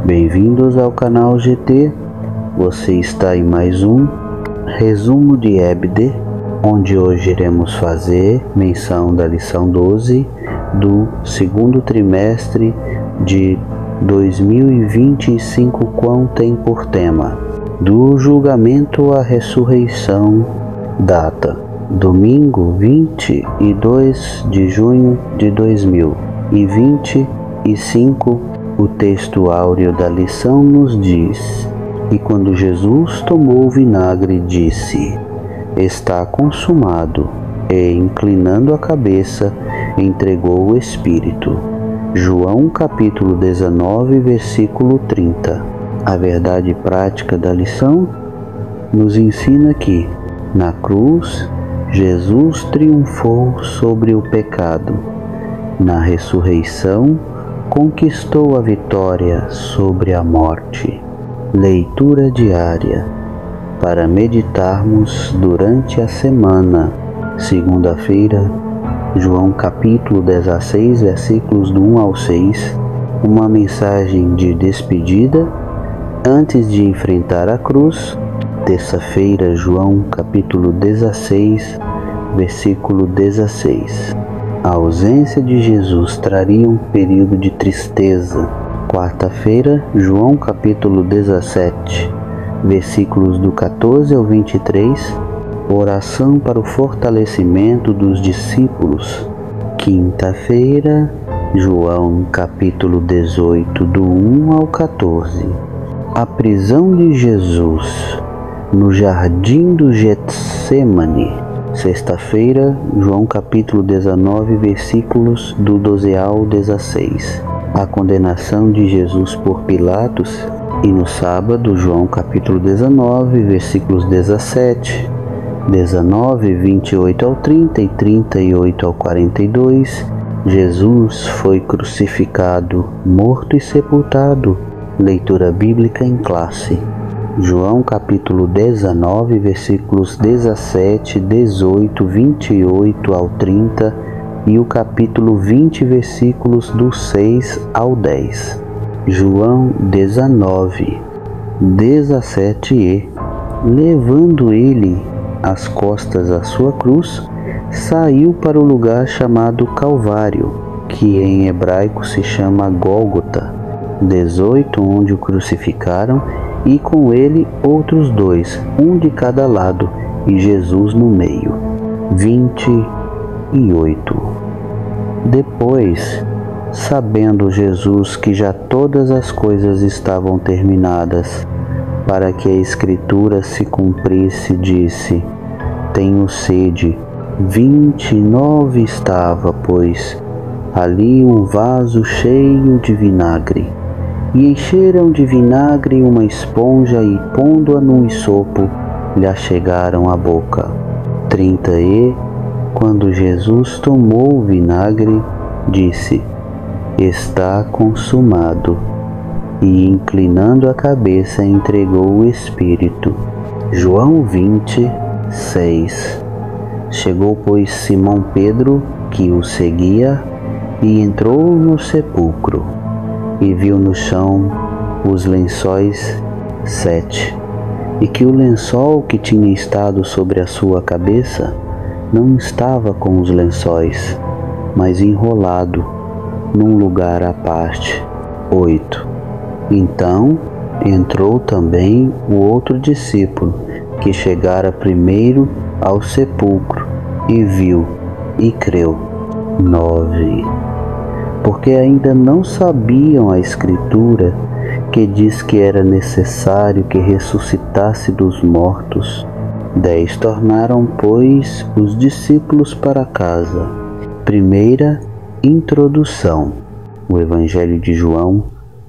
Bem-vindos ao canal GT. Você está em mais um resumo de EBD, onde hoje iremos fazer menção da lição 12 do segundo trimestre de 2025, qual tem por tema do julgamento à ressurreição, data domingo 22 de junho de 2025. O texto áureo da lição nos diz: e quando Jesus tomou o vinagre, disse: está consumado, e inclinando a cabeça, entregou o Espírito. João capítulo 19, versículo 30. A verdade prática da lição nos ensina que, na cruz, Jesus triunfou sobre o pecado. Na ressurreição, conquistou a vitória sobre a morte. Leitura diária para meditarmos durante a semana. Segunda-feira, João capítulo 16, versículos do 1 ao 6, uma mensagem de despedida antes de enfrentar a cruz. Terça-feira, João capítulo 16, versículo 16. A ausência de Jesus traria um período de tristeza. Quarta-feira, João capítulo 17, versículos do 14 ao 23, oração para o fortalecimento dos discípulos. Quinta-feira, João capítulo 18, do 1 ao 14, a prisão de Jesus no jardim do Getsêmani. Sexta-feira, João capítulo 19, versículos do 12 ao 16, a condenação de Jesus por Pilatos. E no sábado, João capítulo 19, versículos 17, 19, 28 ao 30 e 38 ao 42, Jesus foi crucificado, morto e sepultado. Leitura bíblica em classe. João capítulo 19, versículos 17, 18, 28 ao 30 e o capítulo 20, versículos do 6 ao 10. João 19, 17e. Levando ele às costas a sua cruz, saiu para o lugar chamado Calvário, que em hebraico se chama Gólgota. 18, onde o crucificaram, e com ele outros dois, um de cada lado, e Jesus no meio. 28. Depois, sabendo Jesus que já todas as coisas estavam terminadas, para que a Escritura se cumprisse, disse: tenho sede. 29 estava, pois, ali um vaso cheio de vinagre. E encheram de vinagre uma esponja e, pondo-a num hisopo, lhe achegaram à boca. 30e. Quando Jesus tomou o vinagre, disse: está consumado. E, inclinando a cabeça, entregou o Espírito. João 20, 6. Chegou, pois, Simão Pedro, que o seguia, e entrou no sepulcro, e viu no chão os lençóis 7, e que o lençol que tinha estado sobre a sua cabeça não estava com os lençóis, mas enrolado num lugar à parte. 8. Então entrou também o outro discípulo, que chegara primeiro ao sepulcro, e viu, e creu. 9. Porque ainda não sabiam a Escritura, que diz que era necessário que ressuscitasse dos mortos. 10. Tornaram, pois, os discípulos para casa. Primeira introdução. O Evangelho de João,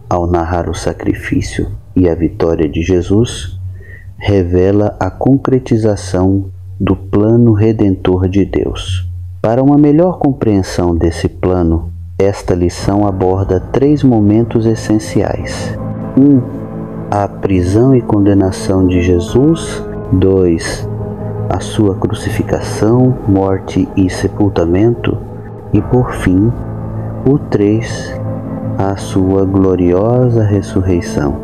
ao narrar o sacrifício e a vitória de Jesus, revela a concretização do plano redentor de Deus. Para uma melhor compreensão desse plano, esta lição aborda 3 momentos essenciais. 1. A prisão e condenação de Jesus. 2. A sua crucificação, morte e sepultamento. E por fim, o 3. à sua gloriosa ressurreição.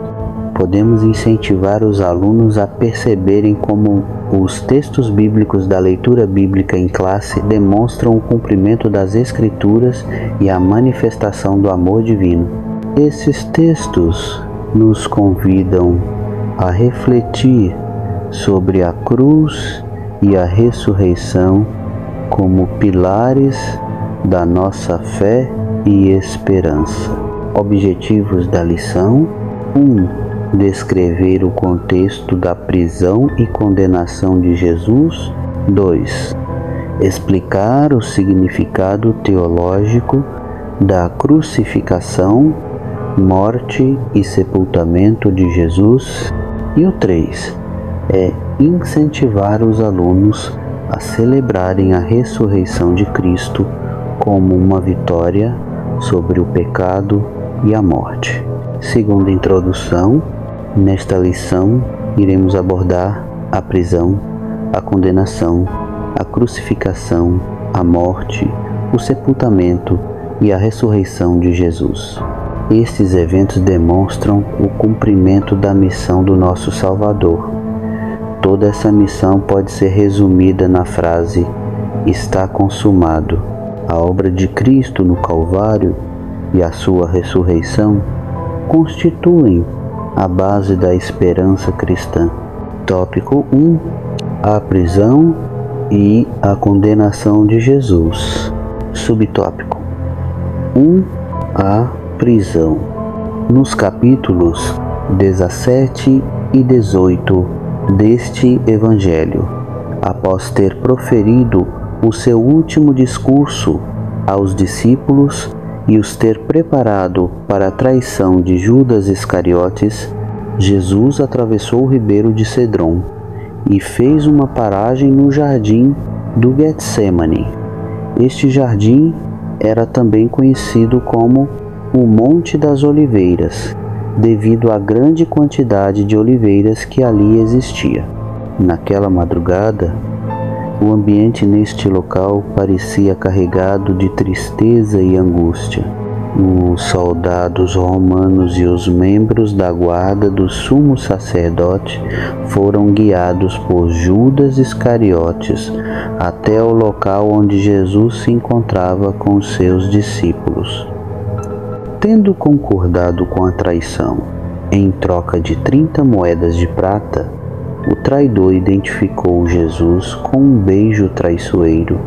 Podemos incentivar os alunos a perceberem como os textos bíblicos da leitura bíblica em classe demonstram o cumprimento das Escrituras e a manifestação do amor divino. Esses textos nos convidam a refletir sobre a cruz e a ressurreição como pilares da nossa fé e esperança. Objetivos da lição: 1. Descrever o contexto da prisão e condenação de Jesus. 2. Explicar o significado teológico da crucificação, morte e sepultamento de Jesus. E o 3 é incentivar os alunos a celebrarem a ressurreição de Cristo como uma vitória sobre o pecado e a morte. Segunda introdução. Nesta lição, iremos abordar a prisão, a condenação, a crucificação, a morte, o sepultamento e a ressurreição de Jesus. Estes eventos demonstram o cumprimento da missão do nosso Salvador. Toda essa missão pode ser resumida na frase: está consumado. A obra de Cristo no Calvário e a sua ressurreição constituem a base da esperança cristã. Tópico 1. A prisão e a condenação de Jesus. Subtópico 1. A prisão. Nos capítulos 17 e 18 deste Evangelho, após ter proferido o seu último discurso aos discípulos e os ter preparado para a traição de Judas Iscariotes, Jesus atravessou o ribeiro de Cedron e fez uma paragem no jardim do Getsemane. Este jardim era também conhecido como o Monte das Oliveiras, devido à grande quantidade de oliveiras que ali existia. Naquela madrugada, o ambiente neste local parecia carregado de tristeza e angústia. Os soldados romanos e os membros da guarda do sumo sacerdote foram guiados por Judas Iscariotes até o local onde Jesus se encontrava com seus discípulos. Tendo concordado com a traição em troca de 30 moedas de prata, o traidor identificou Jesus com um beijo traiçoeiro,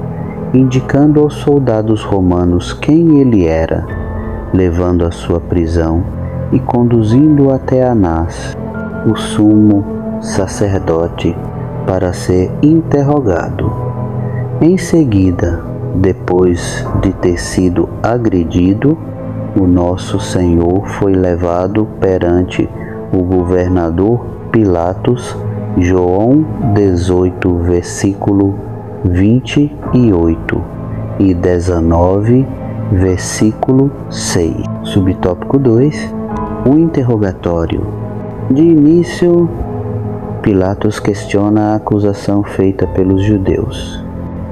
indicando aos soldados romanos quem ele era, levando a sua prisão e conduzindo-o até Anás, o sumo sacerdote, para ser interrogado. Em seguida, depois de ter sido agredido, o nosso Senhor foi levado perante o governador Pilatos. João 18, versículo 28 e 19, versículo 6. Subtópico 2. O interrogatório. De início, Pilatos questiona a acusação feita pelos judeus.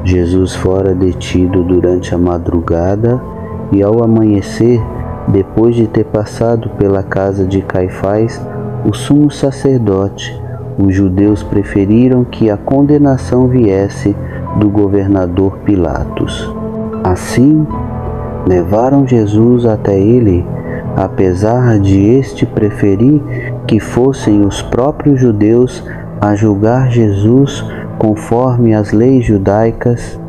Jesus fora detido durante a madrugada e ao amanhecer, depois de ter passado pela casa de Caifás, o sumo sacerdote, os judeus preferiram que a condenação viesse do governador Pilatos. Assim, levaram Jesus até ele, apesar de este preferir que fossem os próprios judeus a julgar Jesus conforme as leis judaicas.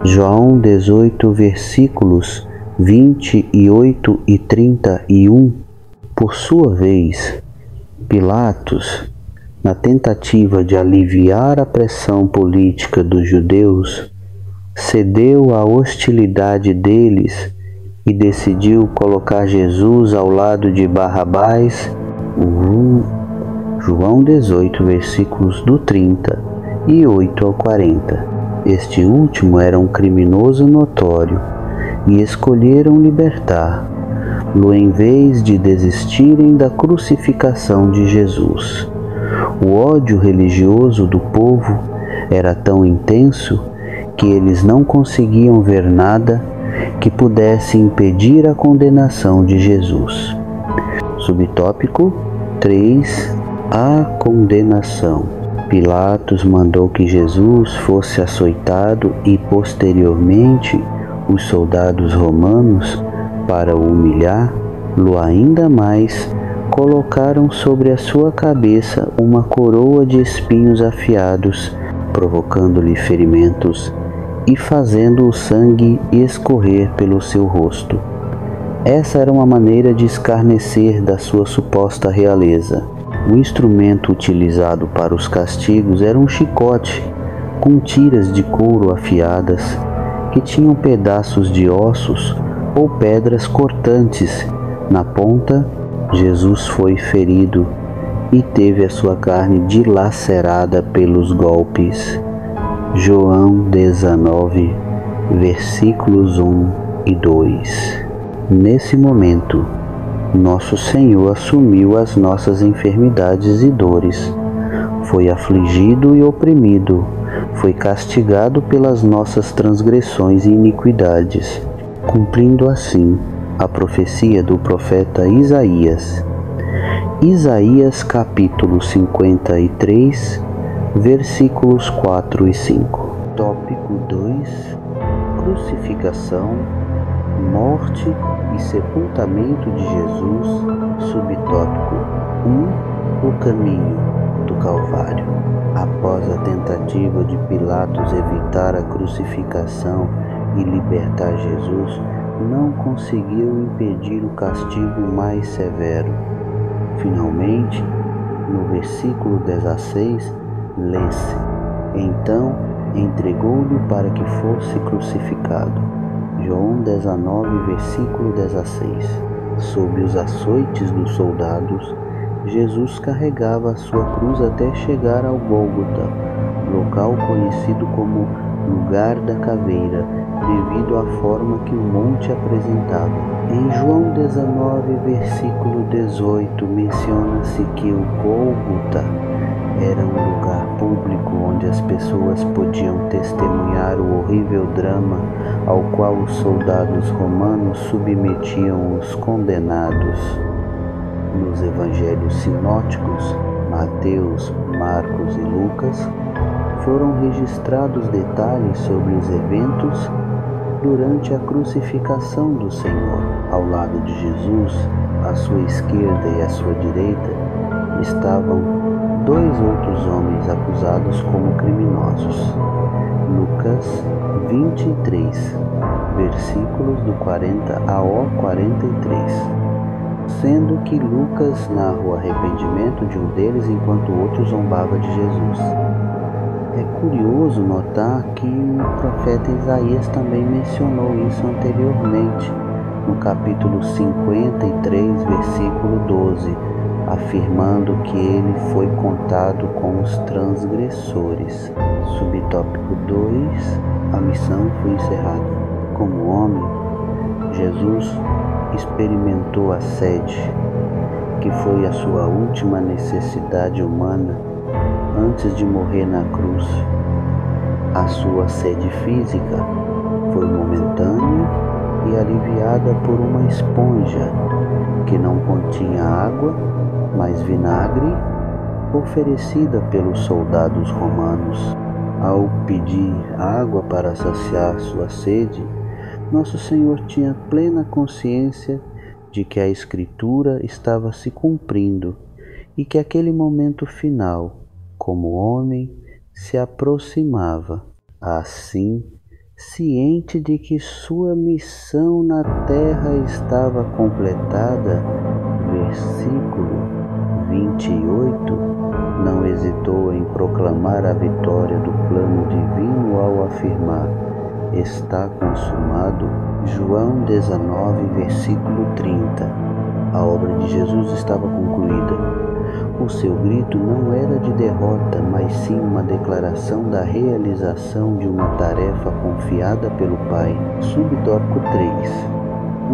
João 18, versículos 28 e 31. Por sua vez, Pilatos, na tentativa de aliviar a pressão política dos judeus, cedeu à hostilidade deles e decidiu colocar Jesus ao lado de Barrabás. João 18, versículos do 30 e 8 ao 40. Este último era um criminoso notório e escolheram libertar-lo em vez de desistirem da crucificação de Jesus. O ódio religioso do povo era tão intenso que eles não conseguiam ver nada que pudesse impedir a condenação de Jesus. Subtópico 3. A condenação. Pilatos mandou que Jesus fosse açoitado e, posteriormente, os soldados romanos, para o humilhar-lo ainda mais, colocaram sobre a sua cabeça uma coroa de espinhos afiados, provocando-lhe ferimentos e fazendo o sangue escorrer pelo seu rosto. Essa era uma maneira de escarnecer da sua suposta realeza. O instrumento utilizado para os castigos era um chicote com tiras de couro afiadas que tinham pedaços de ossos ou pedras cortantes. Na ponta, Jesus foi ferido e teve a sua carne dilacerada pelos golpes. João 19, versículos 1 e 2. Nesse momento, nosso Senhor assumiu as nossas enfermidades e dores. Foi afligido e oprimido, foi castigado pelas nossas transgressões e iniquidades, cumprindo assim a profecia do profeta Isaías. Isaías capítulo 53, versículos 4 e 5. Tópico 2. Crucificação, morte e sepultamento de Jesus. Subtópico 1. O caminho do Calvário. Após a tentativa de Pilatos evitar a crucificação e libertar Jesus, não conseguiu impedir o castigo mais severo. Finalmente, no versículo 16, lê-se: então entregou-lhe para que fosse crucificado. João 19, versículo 16. Sob os açoites dos soldados, Jesus carregava a sua cruz até chegar ao Gólgota, local conhecido como Lugar da Caveira, devido à forma que o monte apresentava. Em João 19, versículo 18, menciona-se que o Gólgota era um lugar público onde as pessoas podiam testemunhar o horrível drama ao qual os soldados romanos submetiam os condenados. Nos evangelhos sinóticos, Mateus, Marcos e Lucas, foram registrados detalhes sobre os eventos durante a crucificação do Senhor. Ao lado de Jesus, à sua esquerda e à sua direita, estavam dois outros homens acusados como criminosos. Lucas 23, versículos do 40 ao 43. Sendo que Lucas narra o arrependimento de um deles enquanto o outro zombava de Jesus. É curioso notar que o profeta Isaías também mencionou isso anteriormente, no capítulo 53, versículo 12, afirmando que ele foi contado com os transgressores. Subtópico 2. A missão foi encerrada. Como homem, Jesus experimentou a sede, que foi a sua última necessidade humana antes de morrer na cruz. A sua sede física foi momentânea e aliviada por uma esponja que não continha água, mas vinagre, oferecida pelos soldados romanos. Ao pedir água para saciar sua sede, nosso Senhor tinha plena consciência de que a Escritura estava se cumprindo e que aquele momento final, como homem, se aproximava. Assim, ciente de que sua missão na terra estava completada, versículo 28, não hesitou em proclamar a vitória do plano divino ao afirmar: está consumado. João 19, versículo 30. A obra de Jesus estava concluída. O seu grito não era de derrota, mas sim uma declaração da realização de uma tarefa confiada pelo Pai. Subtópico 3.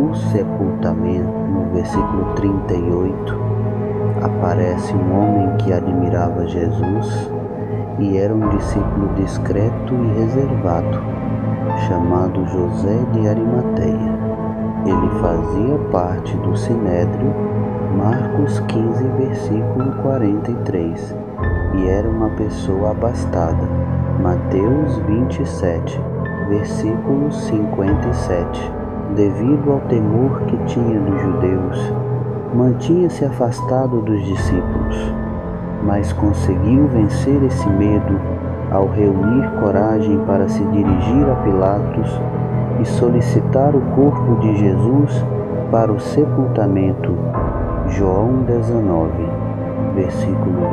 O sepultamento. No versículo 38, aparece um homem que admirava Jesus e era um discípulo discreto e reservado, chamado José de Arimateia. Ele fazia parte do Sinédrio, Marcos 15, versículo 43, e era uma pessoa abastada. Mateus 27, versículo 57. Devido ao temor que tinha dos judeus, mantinha-se afastado dos discípulos, mas conseguiu vencer esse medo ao reunir coragem para se dirigir a Pilatos e solicitar o corpo de Jesus para o sepultamento. João 19, versículo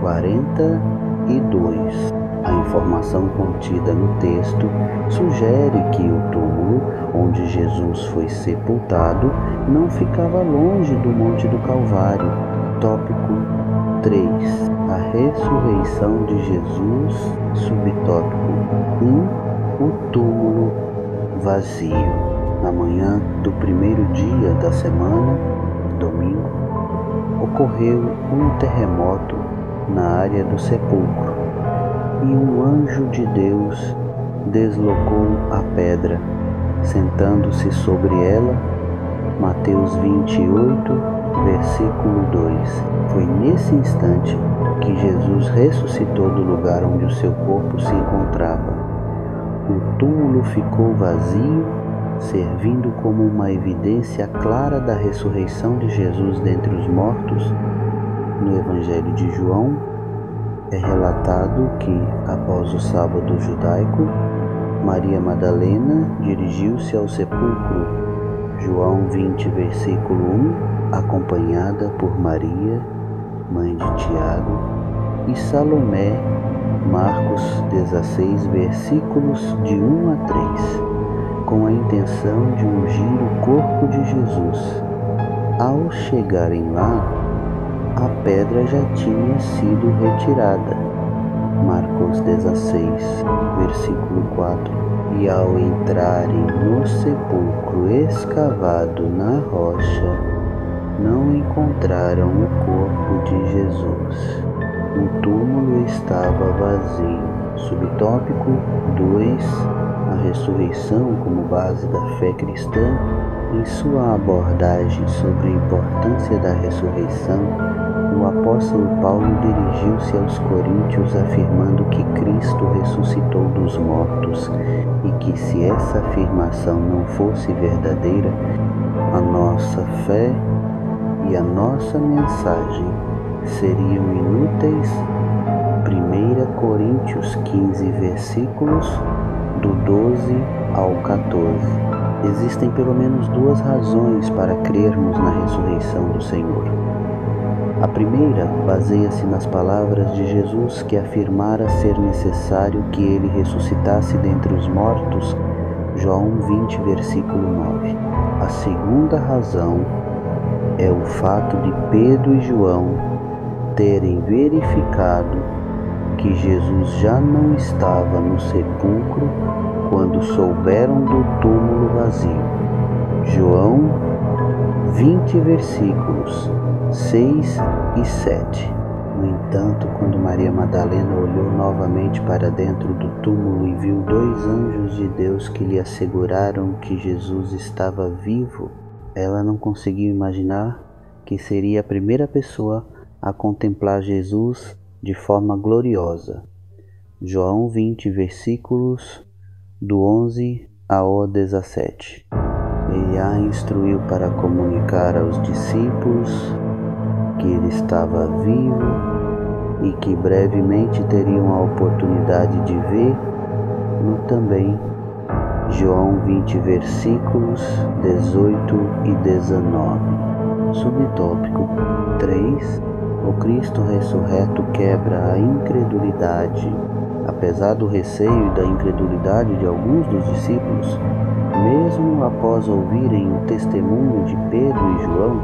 42. A informação contida no texto sugere que o túmulo onde Jesus foi sepultado não ficava longe do Monte do Calvário. Tópico 3. A ressurreição de Jesus. Subtópico 1. O túmulo vazio. Na manhã do primeiro dia da semana, domingo, ocorreu um terremoto na área do sepulcro e um anjo de Deus deslocou a pedra, sentando-se sobre ela. Mateus 28, versículo 2. Foi nesse instante que Jesus ressuscitou do lugar onde o seu corpo se encontrava. O túmulo ficou vazio, servindo como uma evidência clara da ressurreição de Jesus dentre os mortos. No Evangelho de João, é relatado que, após o sábado judaico, Maria Madalena dirigiu-se ao sepulcro. João 20, versículo 1, acompanhada por Maria, mãe de Tiago, e Salomé. Marcos 16, versículos de 1 a 3, com a intenção de ungir o corpo de Jesus. Ao chegarem lá, a pedra já tinha sido retirada. Marcos 16, versículo 4. E ao entrarem no sepulcro escavado na rocha, não encontraram o corpo de Jesus. O túmulo estava vazio. Subtópico 2. A ressurreição como base da fé cristã. Em sua abordagem sobre a importância da ressurreição, o apóstolo Paulo dirigiu-se aos coríntios afirmando que Cristo ressuscitou dos mortos e que, se essa afirmação não fosse verdadeira, a nossa fé e a nossa mensagem seriam inúteis. 1 Coríntios 15, versículos do 12 ao 14. Existem pelo menos duas razões para crermos na ressurreição do Senhor. A primeira baseia-se nas palavras de Jesus, que afirmara ser necessário que ele ressuscitasse dentre os mortos, João 20, versículo 9. A segunda razão é o fato de Pedro e João terem verificado que Jesus já não estava no sepulcro quando souberam do túmulo vazio. João 20, versículos 6 e 7. No entanto, quando Maria Madalena olhou novamente para dentro do túmulo e viu dois anjos de Deus que lhe asseguraram que Jesus estava vivo, ela não conseguiu imaginar que seria a primeira pessoa a contemplar Jesus de forma gloriosa. João 20, versículos do 11 ao 17. Ele a instruiu para comunicar aos discípulos que ele estava vivo e que brevemente teriam a oportunidade de ver-no também. João 20, versículos 18 e 19. Subtópico 3. O Cristo ressurreto quebra a incredulidade. Apesar do receio e da incredulidade de alguns dos discípulos, mesmo após ouvirem o testemunho de Pedro e João,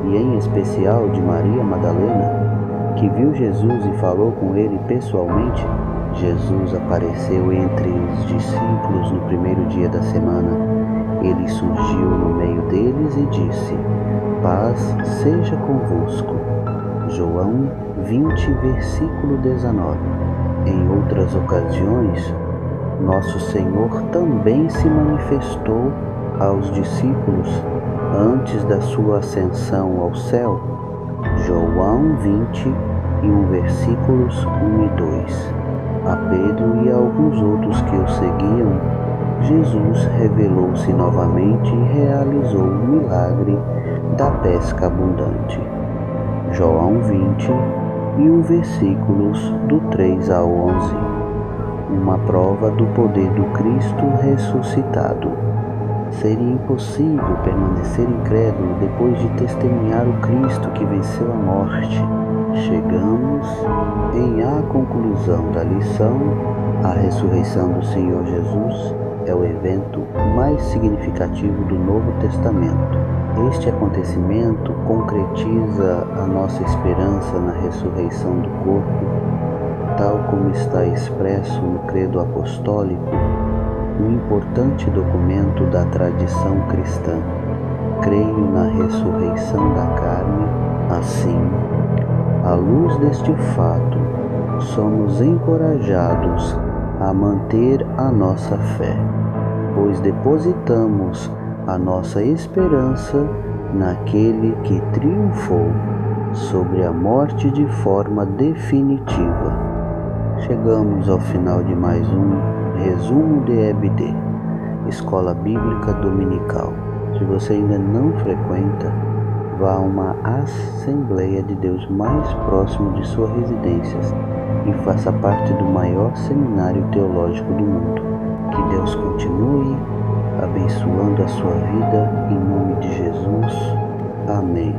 e em especial de Maria Madalena, que viu Jesus e falou com ele pessoalmente, Jesus apareceu entre os discípulos no primeiro dia da semana. Ele surgiu no meio deles e disse: "Paz seja convosco." João 20, versículo 19. Em outras ocasiões, Nosso Senhor também se manifestou aos discípulos antes da sua ascensão ao céu. João 21, versículos 1 e 2. A Pedro e a alguns outros que o seguiam, Jesus revelou-se novamente e realizou o milagre da pesca abundante. João 21, versículos do 3 ao 11. Uma prova do poder do Cristo ressuscitado. Seria impossível permanecer incrédulo depois de testemunhar o Cristo que venceu a morte. Chegamos à conclusão da lição. A ressurreição do Senhor Jesus é o evento mais significativo do Novo Testamento. Este acontecimento concretiza a nossa esperança na ressurreição do corpo, tal como está expresso no Credo Apostólico, um importante documento da tradição cristã. Creio na ressurreição da carne. Assim, à luz deste fato, somos encorajados a manter a nossa fé, pois depositamos a nossa esperança naquele que triunfou sobre a morte de forma definitiva. Chegamos ao final de mais um resumo de EBD, Escola Bíblica Dominical. Se você ainda não frequenta, vá a uma Assembleia de Deus mais próximo de sua residência e faça parte do maior seminário teológico do mundo. Que Deus continue abençoando a sua vida, em nome de Jesus. Amém.